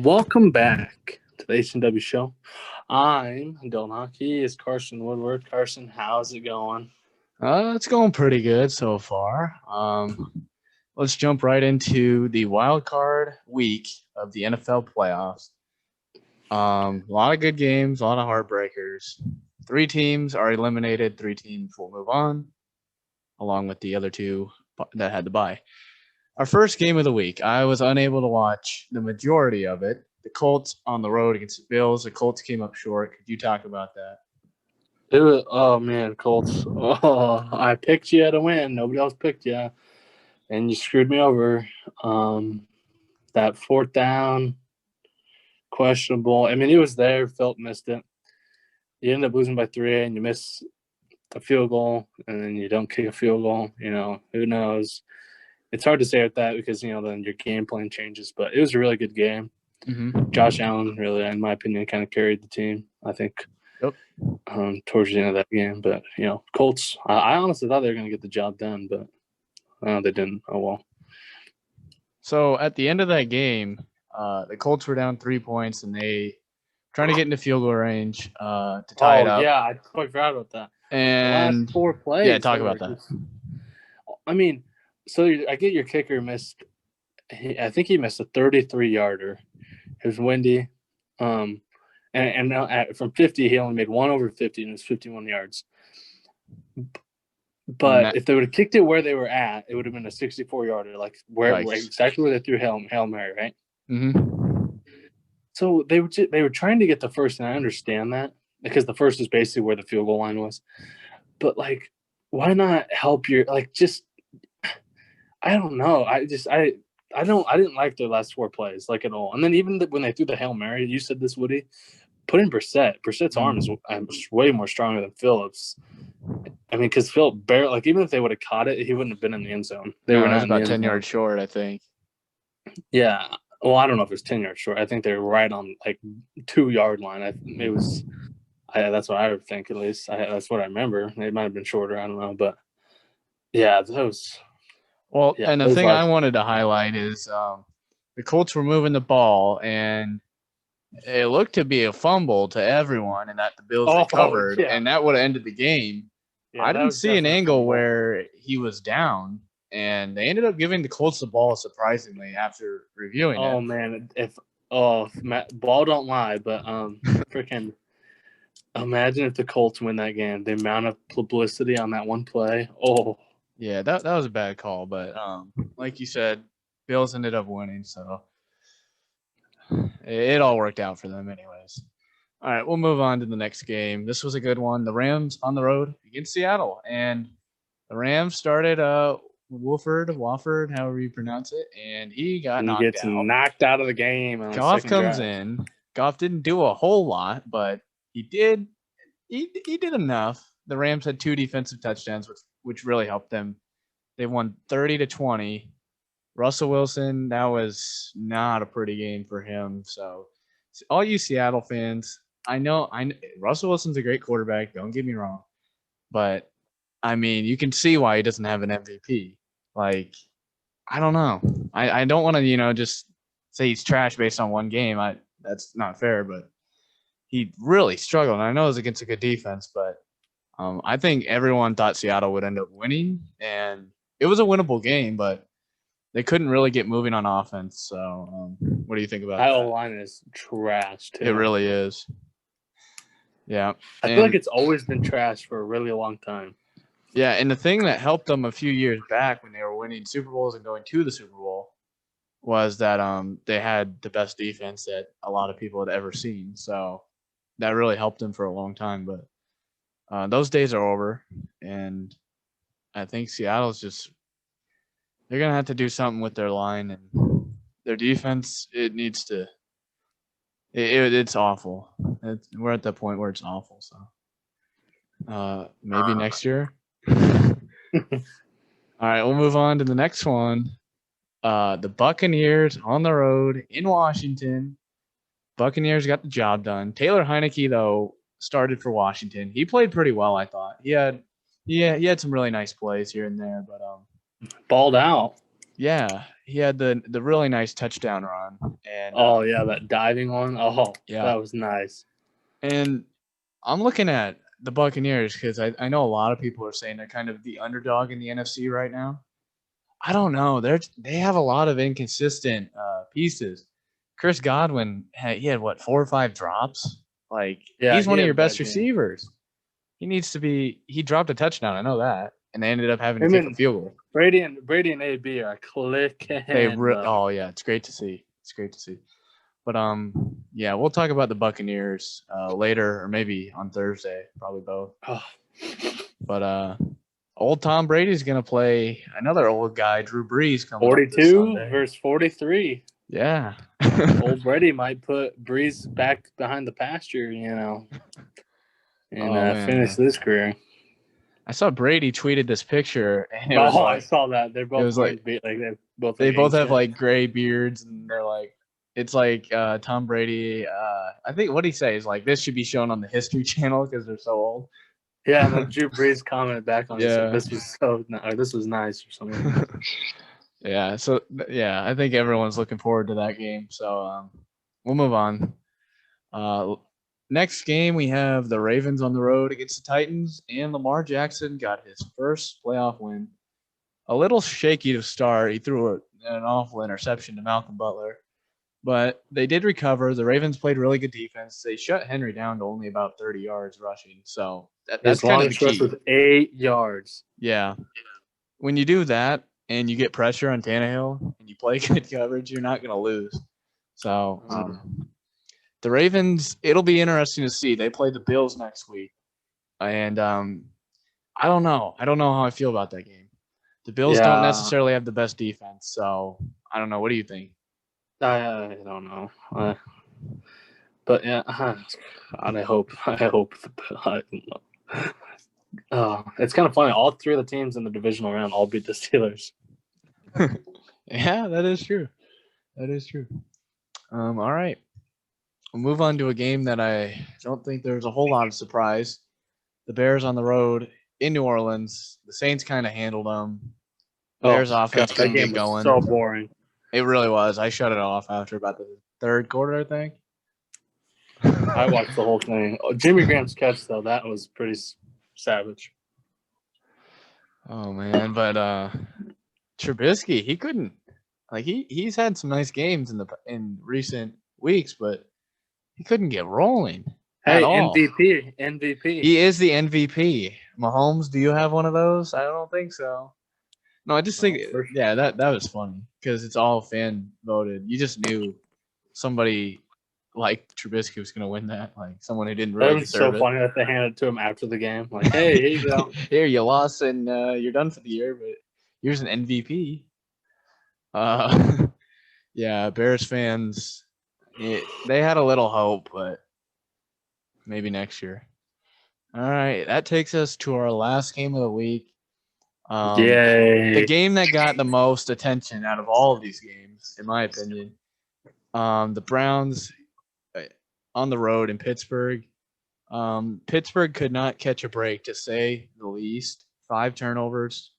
Welcome back to the H&W show. I'm Dylan Hockey. Is Carson Woodward. Carson, how's it going? It's going pretty good so far. Let's jump right into the wild card week of the NFL playoffs. A lot of good games, a lot of heartbreakers. 3 teams are eliminated. 3 teams will move on, along with the other 2 that had to bye. Our first game of the week, I was unable to watch the majority of it. The Colts on the road against the Bills. The Colts came up short. Could you talk about that? Oh, man, Colts. Oh, I picked you to win. Nobody else picked you, and you screwed me over. That fourth down, questionable. I mean, he was there. Philip missed it. You end up losing by 3, and you miss a field goal, and then you don't kick a field goal. Who knows? It's hard to say with that because, then your game plan changes. But it was a really good game. Mm-hmm. Josh Allen really, in my opinion, kind of carried the team, I think, towards the end of that game. But, Colts, I honestly thought they were going to get the job done, but they didn't. Oh, well. So at the end of that game, the Colts were down 3 points, and they trying to get into field goal range to tie it up. Yeah, I totally forgot about that. And the last 4 plays. Yeah, talk about that. I mean, so I get your kicker missed. I think he missed a 33-yarder. It was windy. And from 50, he only made 1 over 50, and it was 51 yards. But if they would have kicked it where they were at, it would have been a 64-yarder, exactly where they threw Hail Mary, right? Mm-hmm. So they were trying to get the first, and I understand that because the first is basically where the field goal line was. But why not help your I don't know. I didn't like their last 4 plays at all. And then even when they threw the Hail Mary, you said this, Woody, put in Brissett. Brissett's arm is way more stronger than Phillips. I mean, because Philip barely, even if they would have caught it, he wouldn't have been in the end zone. They were not about 10 yards short, I think. Yeah. Well, I don't know if it was 10 yards short. I think they were right on 2-yard line. That's what I would think, at least. That's what I remember. It might have been shorter. I don't know. But, yeah, those – well, yeah, and the thing I wanted to highlight is the Colts were moving the ball, and it looked to be a fumble to everyone, and that the Bills recovered, and that would have ended the game. Yeah, I didn't see an angle where he was down, and they ended up giving the Colts the ball surprisingly after reviewing it. Oh, man. If ball don't lie, but freaking imagine if the Colts win that game. The amount of publicity on that one play. Oh. Yeah, that was a bad call, but like you said, Bills ended up winning, so it all worked out for them anyways. All right, we'll move on to the next game. This was a good one. The Rams on the road against Seattle, and the Rams started Wofford, however you pronounce it, and he gets knocked out of the game. Goff comes in. Goff didn't do a whole lot, but he did enough. The Rams had 2 defensive touchdowns, which really helped them. They won 30-20. Russell Wilson, that was not a pretty game for him. So all you Seattle fans, I know Russell Wilson's a great quarterback. Don't get me wrong. But, I mean, you can see why he doesn't have an MVP. I don't know. I don't want to, just say he's trash based on one game. That's not fair, but he really struggled. And I know it was against a good defense, but I think everyone thought Seattle would end up winning, and it was a winnable game, but they couldn't really get moving on offense. So, what do you think about that? That line is trash, too. It really is. Yeah. I feel like it's always been trash for a really long time. Yeah, and the thing that helped them a few years back when they were winning Super Bowls and going to the Super Bowl was that they had the best defense that a lot of people had ever seen. So that really helped them for a long time, but those days are over, and I think Seattle's they're going to have to do something with their line and their defense. It needs to it's awful. We're at that point where it's awful, so maybe next year. All right, we'll move on to the next one. The Buccaneers on the road in Washington. Buccaneers got the job done. Taylor Heineke, though, started for Washington. He played pretty well, I thought. He had some really nice plays here and there, but balled out. Yeah, he had the really nice touchdown run, and Oh yeah, that diving one. Oh, yeah, that was nice. and I'm looking at the Buccaneers because I know a lot of people are saying they're kind of the underdog in the NFC right now. I don't know. They have a lot of inconsistent pieces. Chris Godwin, he had what 4 or 5 drops. Like Yeah, he's he one of had your a bad best game. receivers. He needs to be. He dropped a touchdown. I know that, and they ended up having to I kick a mean, field goal. Brady and AB are clicking. Oh yeah, it's great to see. It's great to see. But yeah, we'll talk about the Buccaneers later, or maybe on Thursday, probably both. Oh. But old Tom Brady's gonna play another old guy, Drew Brees, coming up this 42 Sunday. versus 43. Yeah. Old Brady might put Brees back behind the pasture, and finish this career. I saw Brady tweeted this picture, and it was I saw that. They're both like they both have ancient. like gray beards, and they're like, it's like Tom Brady. I think what he says like this should be shown on the History Channel because they're so old. Yeah, and then Drew Brees commented back on it. Yeah. This was nice or something. Yeah. So yeah, I think everyone's looking forward to that game. So we'll move on. Next game, we have the Ravens on the road against the Titans, and Lamar Jackson got his first playoff win. A little shaky to start. He threw an awful interception to Malcolm Butler, but they did recover. The Ravens played really good defense. They shut Henry down to only about 30 yards rushing, so that's kind of the key. With 8 yards. Yeah. When you do that and you get pressure on Tannehill and you play good coverage, you're not going to lose. So the Ravens, it'll be interesting to see. They play the Bills next week. And I don't know. I don't know how I feel about that game. The Bills don't necessarily have the best defense. So I don't know. What do you think? I don't know. But yeah, God, I hope. I don't know. It's kind of funny. All 3 of the teams in the divisional round all beat the Steelers. Yeah, that is true. That is true. All right. We'll move on to a game that I don't think there's a whole lot of surprise. The Bears on the road in New Orleans. The Saints kind of handled them. Bears offense couldn't get going. So boring. It really was. I shut it off after about the third quarter, I think. I watched the whole thing. Jimmy Graham's catch, though, that was pretty savage. Oh, man. But Trubisky, he couldn't. Like, he's had some nice games in recent weeks, but he couldn't get rolling at all. MVP. He is the MVP. Mahomes, do you have one of those? I don't think so. No, I just think, yeah, that was funny because it's all fan voted. You just knew somebody like Trubisky was going to win that, like someone who didn't really deserve it. It was so funny that they handed it to him after the game. Like, hey, here you go. Here, you lost and you're done for the year, but here's an MVP. Yeah, Bears fans, they had a little hope, but maybe next year. All right, that takes us to our last game of the week. Yay. The game that got the most attention out of all of these games, in my opinion, the Browns on the road in Pittsburgh. Pittsburgh could not catch a break, to say the least. 5 turnovers.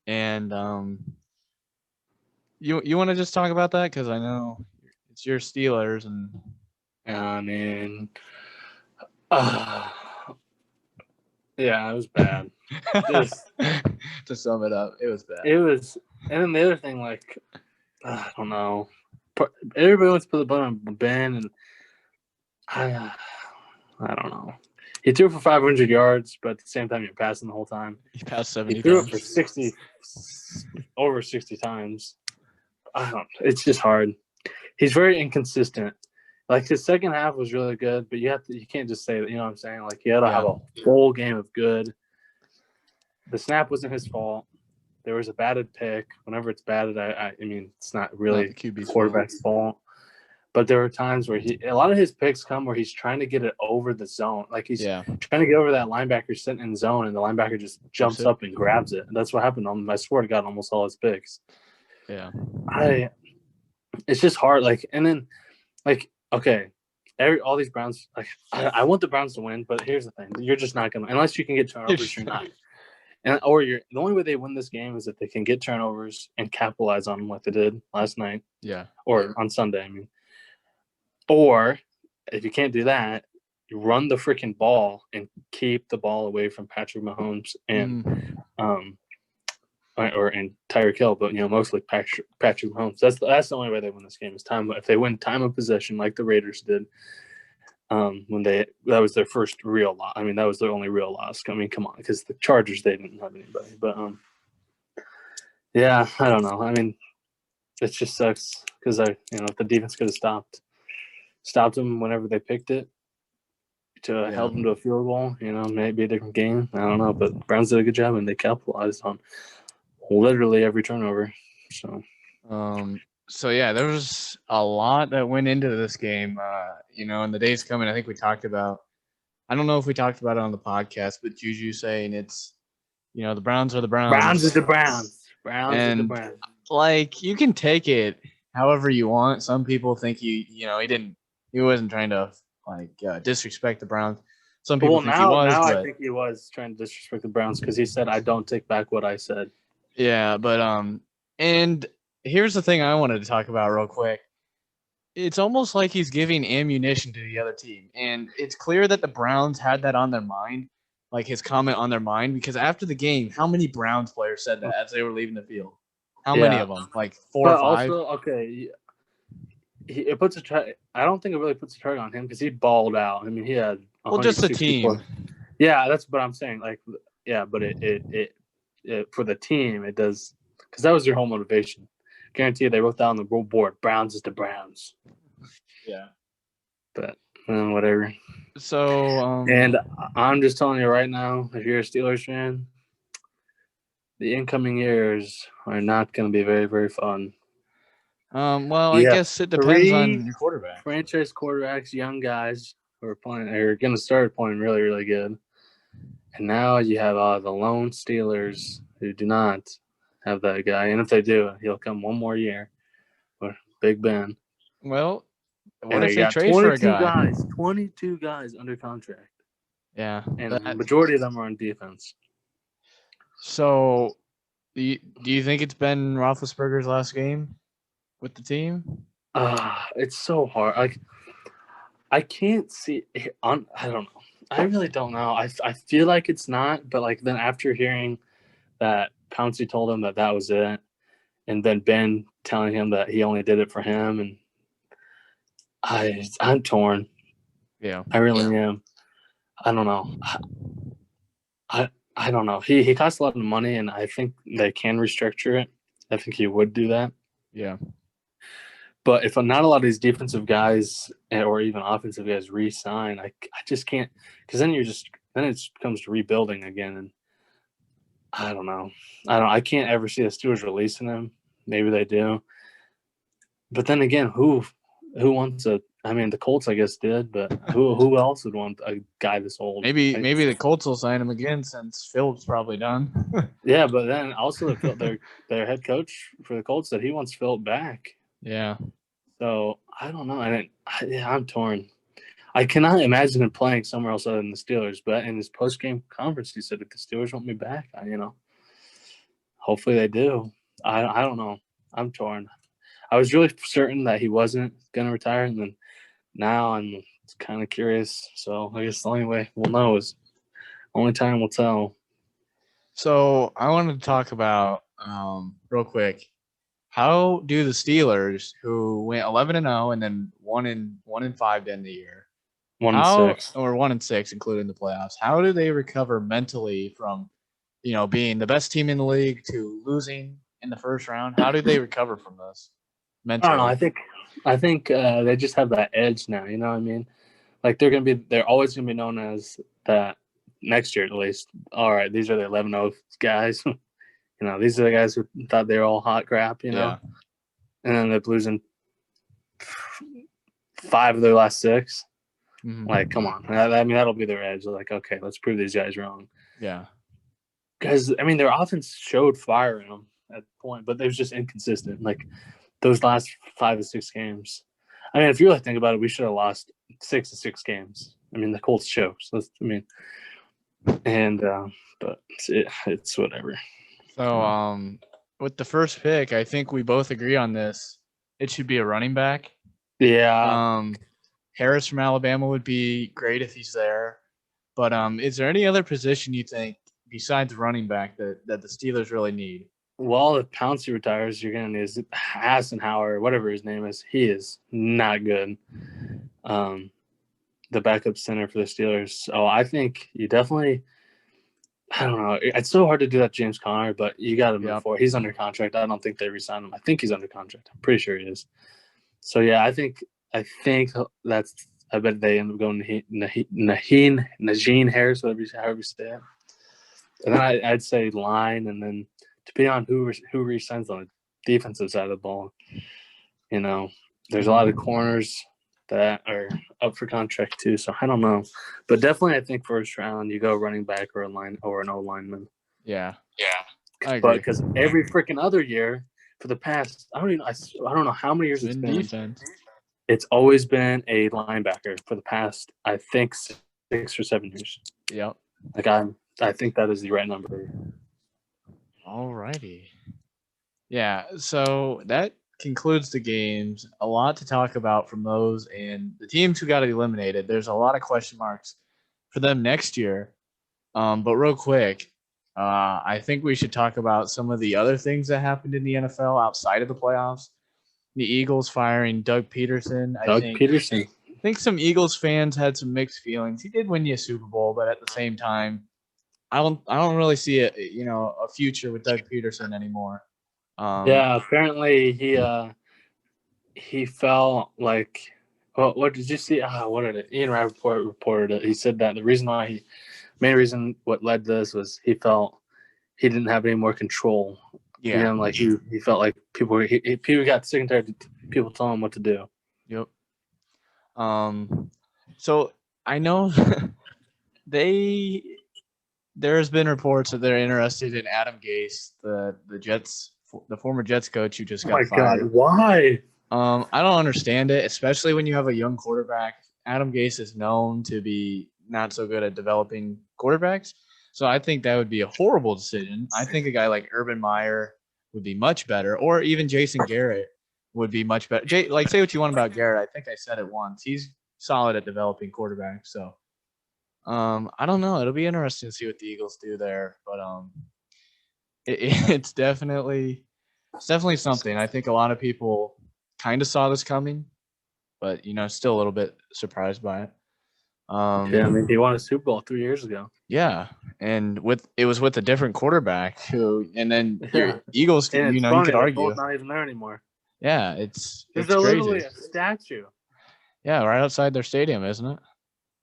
And you want to just talk about that? Because I know it's your Steelers. And I mean, yeah, it was bad. Just to sum it up, it was bad. It was, and then the other thing, like, I don't know. Everybody wants to put the ball on Ben, and I don't know. He threw for 500 yards, but at the same time, you're passing the whole time. He passed 70 He threw times. it for over 60 times. It's just hard. He's very inconsistent. Like, his second half was really good, but you can't just say that. You know what I'm saying? Like, you got to have a whole game of good. The snap wasn't his fault. There was a batted pick. Whenever it's batted, I mean, it's not really the quarterback's fault. But there were times where a lot of his picks come where he's trying to get it over the zone. Like, he's trying to get over that linebacker sitting in zone, and the linebacker just jumps up and grabs it. And that's what happened on, I swear to God, almost all his picks. Yeah. It's just hard. Like, and then, like, okay, all these Browns, like, I want the Browns to win, but here's the thing. You're just not going to, unless you can get turnovers, you're not. The only way they win this game is if they can get turnovers and capitalize on them like they did last night. Yeah. Or on Sunday, I mean. Or if you can't do that, you run the freaking ball and keep the ball away from Patrick Mahomes and Tyreek Hill, but mostly Patrick Mahomes. That's the only way they win this game is time. If they win time of possession like the Raiders did, when that was their first real loss. I mean, that was their only real loss. I mean, come on, because the Chargers, they didn't have anybody. But yeah, I don't know. I mean, it just sucks because if the defense could have stopped them whenever they picked it to held them to a field goal, maybe a different game. I don't know, but Browns did a good job and they capitalized on literally every turnover. So yeah, there was a lot that went into this game. In the days coming, I think we talked about. I don't know if we talked about it on the podcast, but Juju saying it's, the Browns are the Browns. Browns is the Browns. Browns and, is the Browns. Like, you can take it however you want. Some people think he wasn't trying to disrespect the Browns. Some people think he was. I think he was trying to disrespect the Browns because he said, "I don't take back what I said." Yeah, but and here's the thing I wanted to talk about real quick. It's almost like he's giving ammunition to the other team, and it's clear that the Browns had that on their mind, like his comment on their mind, because after the game, how many Browns players said that as they were leaving the field? How many of them? Like 4 or 5? Also, okay, it puts I don't think it really puts a target on him because he balled out. I mean, he had just the team. Yeah, that's what I'm saying. Like, yeah, but it for the team it does because that was their whole motivation. Guarantee you, they wrote down the board. Browns is the Browns. Yeah, but whatever. So and I'm just telling you right now, if you're a Steelers fan, the incoming years are not going to be very, very fun. I guess it depends on your quarterback. Franchise quarterbacks, young guys who are going to start playing really, really good. And now you have the lone Steelers who do not have that guy. And if they do, he'll come one more year with Big Ben. Well, what if they trade for a guy? 22 guys under contract. Yeah. And the majority of them are on defense. So, do you think it's Ben Roethlisberger's last game with the team? It's so hard. Like, I can't see. I don't know. I really don't know. I feel like it's not, but then after hearing that Pouncey told him that was it, and then Ben telling him that he only did it for him, and I'm torn. Yeah, I really am. I don't know. I don't know. He costs a lot of money, and I think they can restructure it. I think he would do that. Yeah. But if not a lot of these defensive guys or even offensive guys re-sign, I just can't, because then it comes to rebuilding again, and I don't know. I can't ever see the Steelers releasing him. Maybe they do, but then again, who wants a? I mean, the Colts, I guess, did, but who else would want a guy this old? Maybe the Colts will sign him again since Phillips probably done. Yeah, but then also their head coach for the Colts said he wants Phillips back. Yeah. So I don't know, and I'm torn. I cannot imagine him playing somewhere else other than the Steelers. But in his post-game conference, he said, "If the Steelers want me back, hopefully they do." I don't know. I'm torn. I was really certain that he wasn't gonna retire, and then now I'm kind of curious. So I guess the only way we'll know is only time will tell. So I wanted to talk about real quick. How do the Steelers, who went 11-0 and then 1-5 to end the year, 1-6 or 1-6, including the playoffs? How do they recover mentally from, being the best team in the league to losing in the first round? How do they recover from this mentally? I don't know. I think they just have that edge now. You know what I mean? Like they're always gonna be known as that next year at least. All right, these are the 11-0 guys. These are the guys who thought they were all hot crap, Yeah. and then they're losing 5 of their last 6. Mm-hmm. Like, come on. I mean, that'll be their edge. Like, okay, let's prove these guys wrong. Yeah. Because, I mean, their offense showed fire in them at the point, but they was just inconsistent. Like, those last 5 or 6 games. I mean, if you really think about it, we should have lost 6 of 6 games. I mean, the Colts choked. So And but it's whatever. So with the first pick, I think we both agree on this. It should be a running back. Yeah. Harris from Alabama would be great if he's there. But is there any other position you think besides running back that the Steelers really need? Well, if Pouncey retires, you're gonna need Hassenhauer, whatever his name is. He is not good. The backup center for the Steelers. So I think you definitely. I don't know. It's so hard to do that, James Conner, but you got to move Yep. forward. He's under contract. I don't think they resign him. I think he's under contract. I'm pretty sure he is. So yeah, I think that's. I bet they end up going Najee Harris, however you say it. And then I'd say line, and then depending on who resigns on the defensive side of the ball, you know, there's a lot of corners that are up for contract too. So I don't know, but definitely I think first round you go running back or an O lineman. Yeah. Yeah, I agree. but because every freaking other year for the past I don't know how many years it's been. Defense. It's always been a linebacker for the past I think 6 or 7 years. Yep. Like I think that is the right number. Alrighty. Yeah, so that concludes the games. A lot to talk about from those, and the teams who got eliminated. There's a lot of question marks for them next year. But real quick, I think we should talk about some of the other things that happened in the NFL outside of the playoffs. The Eagles firing Doug Pederson. I think some Eagles fans had some mixed feelings. He did win you a Super Bowl, but at the same time, I don't really see a future with Doug Pederson anymore. Yeah, apparently he felt like. Well, what did you see? What did it? Ian Rappaport reported it. He said that the main reason what led to this was he felt he didn't have any more control. Yeah, like he felt like people got sick and tired of people telling him what to do. Yep. So I know there's been reports that they're interested in Adam Gase, the former Jets coach who just got fired. God, why? I don't understand it, especially when you have a young quarterback. Adam Gase is known to be not so good at developing quarterbacks. So I think that would be a horrible decision. I think a guy like Urban Meyer would be much better, or even Jason Garrett would be much better. Say what you want about Garrett. I think I said it once. He's solid at developing quarterbacks. So I don't know. It'll be interesting to see what the Eagles do there. But it's definitely something. I think a lot of people kind of saw this coming, but still a little bit surprised by it. He won a Super Bowl 3 years ago. Yeah, and it was with a different quarterback and then your Eagles. And you funny, could argue not even there anymore. Yeah, it's there's crazy. Literally a statue. Yeah, right outside their stadium, isn't it?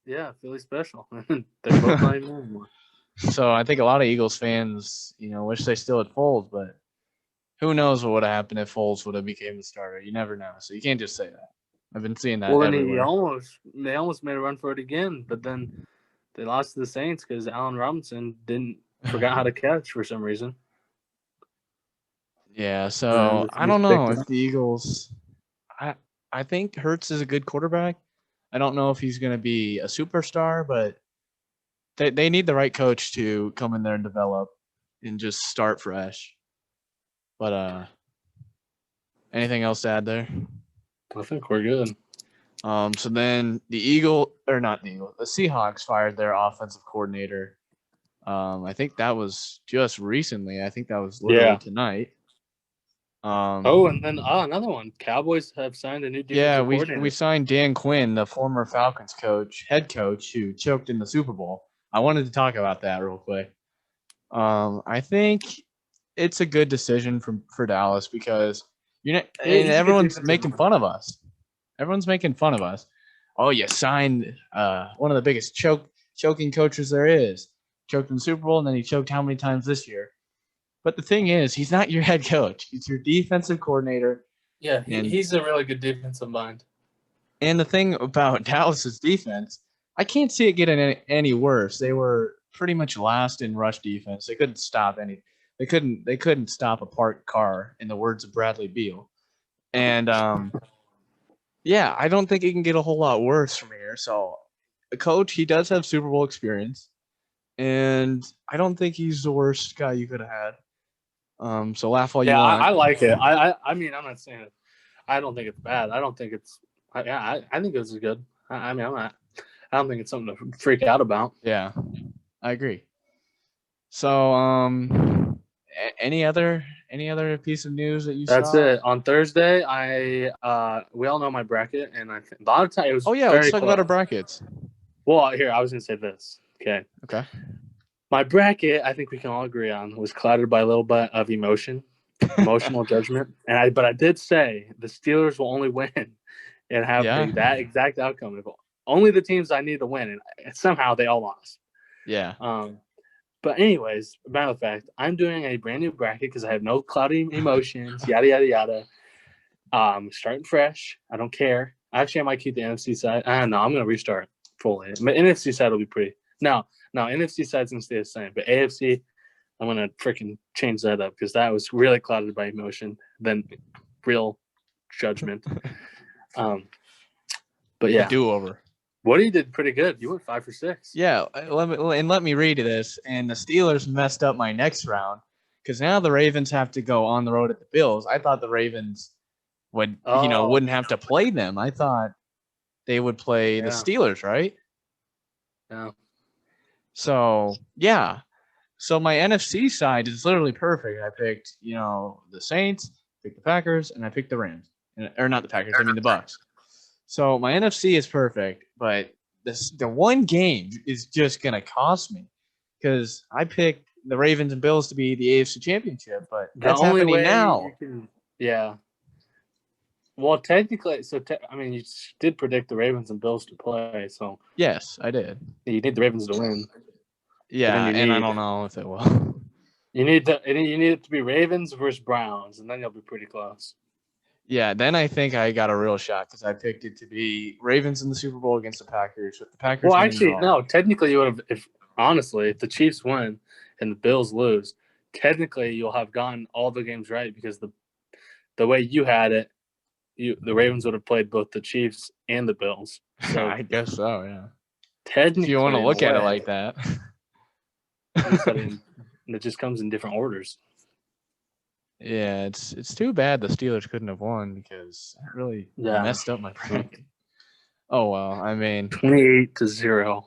Yeah, Philly special. They're both not even there anymore. So I think a lot of Eagles fans, wish they still had Foles, but who knows what would have happened if Foles would have became the starter? You never know. So you can't just say that. I've been seeing that. Well, then they almost made a run for it again, but then they lost to the Saints because Allen Robinson forgot how to catch for some reason. Yeah, so I don't know if the Eagles. I think Hurts is a good quarterback. I don't know if he's going to be a superstar, but they need the right coach to come in there and develop and just start fresh. But anything else to add there? I think we're good. So then the Seahawks fired their offensive coordinator. I think that was just recently. I think that was literally tonight. And then another one. Cowboys have signed a new defensive coordinator. We signed Dan Quinn, the former Falcons head coach, who choked in the Super Bowl. I wanted to talk about that real quick. I think it's a good decision for Dallas because everyone's making fun of us. Everyone's making fun of us. Oh, you signed one of the biggest choking coaches there is. Choked in the Super Bowl, and then he choked how many times this year? But the thing is, he's not your head coach. He's your defensive coordinator. Yeah, he's a really good defensive mind. And the thing about Dallas's defense, I can't see it getting any worse. They were pretty much last in rush defense. They couldn't stop any. They couldn't stop a parked car, in the words of Bradley Beal. And yeah, I don't think it can get a whole lot worse from here. So, the coach, he does have Super Bowl experience. and I don't think he's the worst guy you could have had. So laugh all you Yeah, want. I like it. I mean, I'm not saying it. I don't think it's bad. I don't think it's. I think this is good. I mean, I'm not. I don't think it's something to freak out about. Yeah, I agree. So, any other piece of news that you That's saw? it. On Thursday, we all know my bracket, and I think a lot of time it was Oh yeah, let's very talk close. about our brackets. Well, here I was gonna say this. Okay, Okay. my bracket, I think we can all agree on, was clouded by a little bit of emotional judgment, but I did say the Steelers will only win and have Yeah. that exact outcome. If only the teams I need to win, and somehow they all lost. Yeah. But anyways, matter of fact, I'm doing a brand new bracket because I have no cloudy emotions, yada yada yada. Starting fresh. I don't care. Actually, I might keep the NFC side. I don't know. I'm gonna restart fully. My NFC side will be pretty. No, NFC side's gonna stay the same, but AFC, I'm gonna freaking change that up because that was really clouded by emotion than real judgment. But yeah, A do-over. Woody did pretty good. You went 5 for 6. Yeah, let me read this. And the Steelers messed up my next round because now the Ravens have to go on the road at the Bills. I thought the Ravens would wouldn't have to play them. I thought they would play the Steelers, right? Yeah. So yeah. So my NFC side is literally perfect. I picked, the Saints, picked the Packers, and I picked the Rams. Or not the Packers, I mean the Bucks. So my NFC is perfect, but the one game is just gonna cost me because I picked the Ravens and Bills to be the AFC Championship, but that's happening now. Yeah. Well, technically, I mean, you did predict the Ravens and Bills to play, so Yes, I did. you need the Ravens to win. Yeah, and I don't know if it will. You need it to be Ravens versus Browns, and then you'll be pretty close. Yeah, then I think I got a real shot because I picked it to be Ravens in the Super Bowl against the Packers. With the Packers, well, actually, no. Technically, you would have. If the Chiefs win and the Bills lose, technically you'll have gotten all the games right because the way you had it, the Ravens would have played both the Chiefs and the Bills. So I guess so. Yeah. technically, If you want to look at it like that, it just comes in different orders. Yeah, it's too bad the Steelers couldn't have won because it really messed up my bracket. Oh well, I mean 28-0.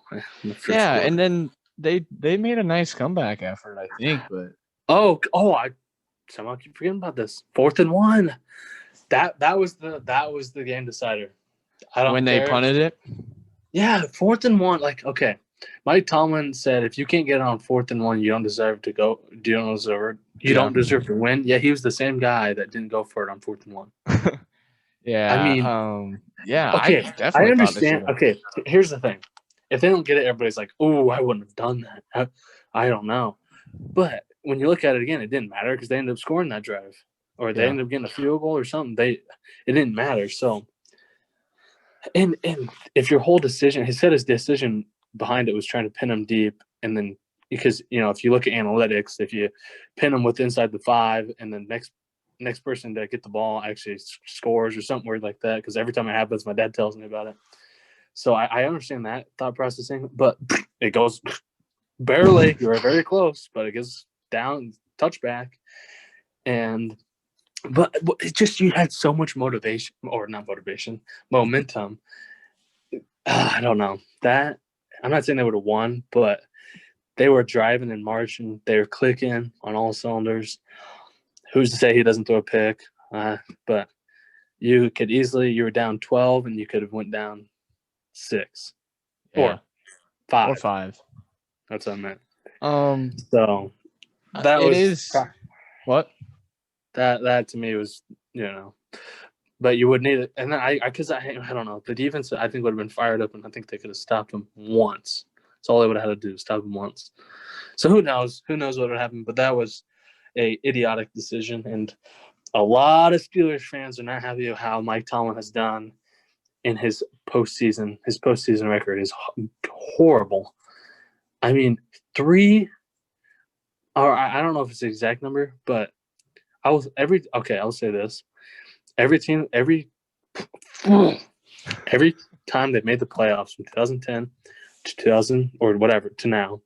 Yeah, and then they made a nice comeback effort, I think, but I somehow keep forgetting about this. 4th and 1. That was the game decider. I don't when care. They punted it. Yeah, 4th and 1. Like, okay, Mike Tomlin said if you can't get on 4th and 1, you don't deserve to go. You don't deserve to win. Yeah, he was the same guy that didn't go for it on 4th and 1. Yeah, I mean, yeah. Okay, I definitely understand. Okay, here's the thing. If they don't get it, everybody's like, "Oh, I wouldn't have done that." I don't know, but when you look at it again, it didn't matter because they ended up scoring that drive, or they ended up getting a field goal or something. It didn't matter. So, and if your whole decision, he said his decision behind it was trying to pin him deep, and then because if you look at analytics, if you pin him with inside the 5, and then next person to get the ball actually scores or something weird like that, because every time it happens, my dad tells me about it. So I understand that thought processing, but it goes barely. You were very close, but it goes down, touchback. But it just, you had so much motivation, or not motivation, momentum. I don't know. That, I'm not saying they would have won, but they were driving and marching. They were clicking on all cylinders. Who's to say he doesn't throw a pick? But you were down 12 and you could have went down 6 or 5. Or 5. That's what I meant. So that what? That to me was, but you would need it. And then I don't know. The defense, I think, would have been fired up, and I think they could have stopped him once. That's all they would have had to do, stop him once. So who knows? Who knows what would happen? But that was a idiotic decision, and a lot of Steelers fans are not happy with how Mike Tomlin has done in his postseason. His postseason record is horrible. I mean, I don't know if it's the exact number, but I'll say this. Every time they've made the playoffs from 2010 to 2000 or whatever to now,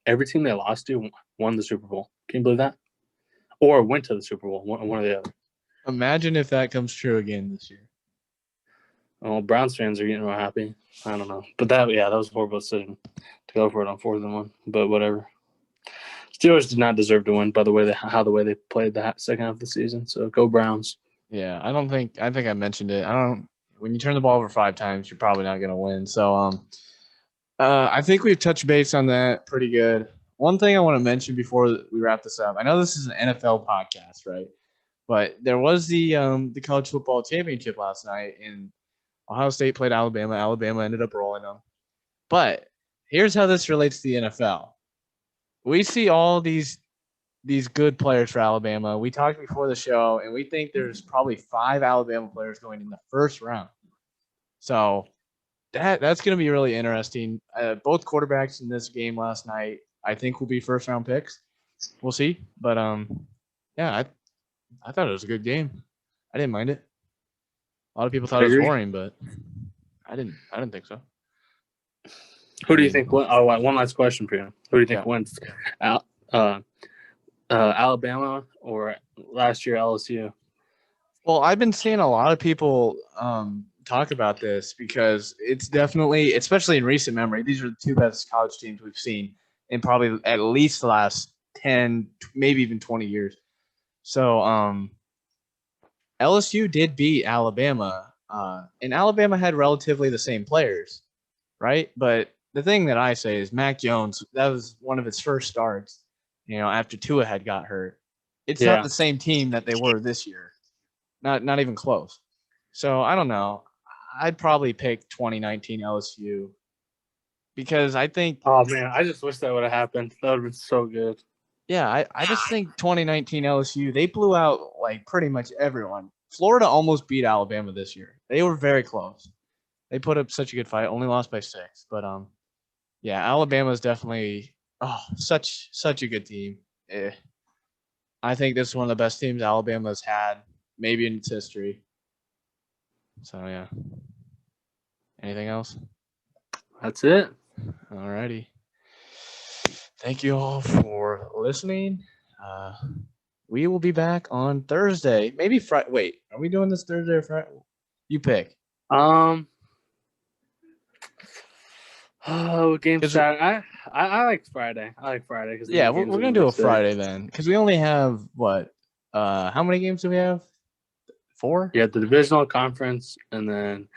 every team they lost to won the Super Bowl. Can you believe that? Or went to the Super Bowl, one or the other. Imagine if that comes true again this year. Well, Browns fans are getting real happy. I don't know. But that was a horrible decision to go for it on 4th and 1. But whatever. Steelers did not deserve to win by the way they played that second half of the season. So go Browns. Yeah, I think I mentioned it. When you turn the ball over 5 times, you're probably not going to win. So I think we've touched base on that pretty good. One thing I want to mention before we wrap this up. I know this is an NFL podcast, right? But there was the college football championship last night, and Ohio State played Alabama. Alabama ended up rolling them. But here's how this relates to the NFL. We see all these good players for Alabama. We talked before the show, and we think there's probably 5 Alabama players going in the first round. So that's going to be really interesting. Both quarterbacks in this game last night, I think, will be first-round picks. We'll see. But, yeah, I thought it was a good game. I didn't mind it. A lot of people thought it was boring, but I didn't think so. Who do you think wins? Oh, one last question for you. Who do you think wins? Alabama or last year LSU? Well, I've been seeing a lot of people talk about this because it's definitely, especially in recent memory, these are the 2 best college teams we've seen in probably at least the last 10, maybe even 20 years. So LSU did beat Alabama, and Alabama had relatively the same players, right? But the thing that I say is Mac Jones, that was one of his first starts, after Tua had got hurt. It's not the same team that they were this year. Not even close. So I don't know. I'd probably pick 2019 LSU because I think. Oh man, I just wish that would have happened. That would have been so good. Yeah, I just think 2019 LSU, they blew out like pretty much everyone. Florida almost beat Alabama this year. They were very close. They put up such a good fight, only lost by 6. But yeah, Alabama is definitely such a good team. I think this is one of the best teams Alabama's had, maybe in its history. So yeah. Anything else? That's it. All righty. Thank you all for listening. We will be back on Thursday. Maybe Friday. Wait, are we doing this Thursday or Friday? You pick. Game Saturday. I like Friday. I like Friday because we're gonna do a Friday then because we only have what? How many games do we have? 4. Yeah, the divisional conference, and then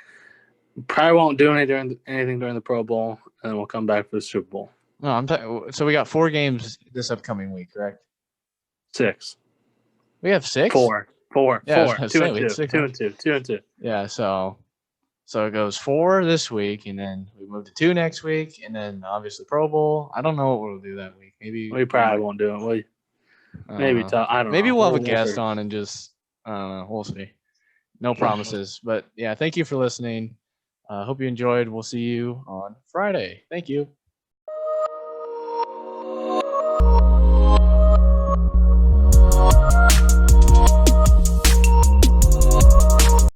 probably won't do anything during the Pro Bowl, and then we'll come back for the Super Bowl. No, so we got 4 games this upcoming week, correct? 6. We have 6. 4. Yeah, 4. 2 and 2. 2 and 2. 2 and 2. Yeah, so it goes 4 this week, and then we move to 2 next week, and then obviously Pro Bowl. I don't know what we'll do that week. Maybe we probably won't do it. Maybe I don't know. Maybe we'll have a guest on and just I don't know. We'll see. No promises, but yeah, thank you for listening. Hope you enjoyed. We'll see you on Friday. Thank you.